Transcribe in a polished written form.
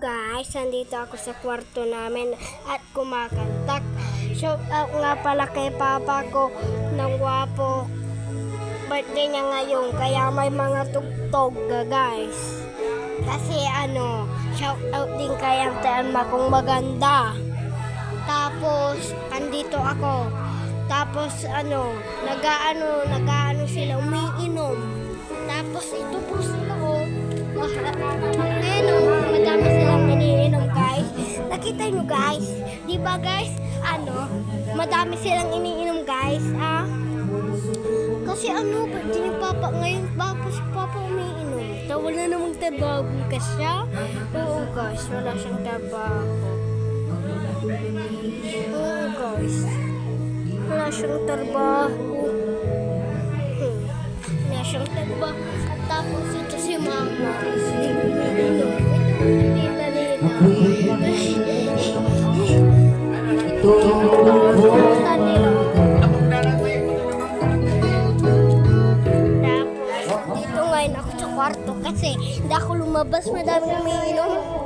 guys, nandito ako sa kwarto namin at kumakantak. Shout out nga pala kay papa ko ng wapo. Birthday niya ngayon, kaya may mga tugtog guys. Kasi shout out din kay Auntie Alma kung maganda. Tapos, andito ako. Tapos nag-aano sila, umiinom. Tapos ito po sila madami silang iniinom guys. Nakita nyo guys, di ba guys, madami silang iniinom guys, kasi birthday ni Papa ngayon, si Papa umiinom. Wala namang trabaho bukas siya. Oo guys, wala siyang trabaho. Oo guys, wala siyang trabaho. Wala siyang trabaho. At tapos ito si Mama. Dito ngayon ako sa kwarto kasi hindi ako lumabas, madaming umiinom.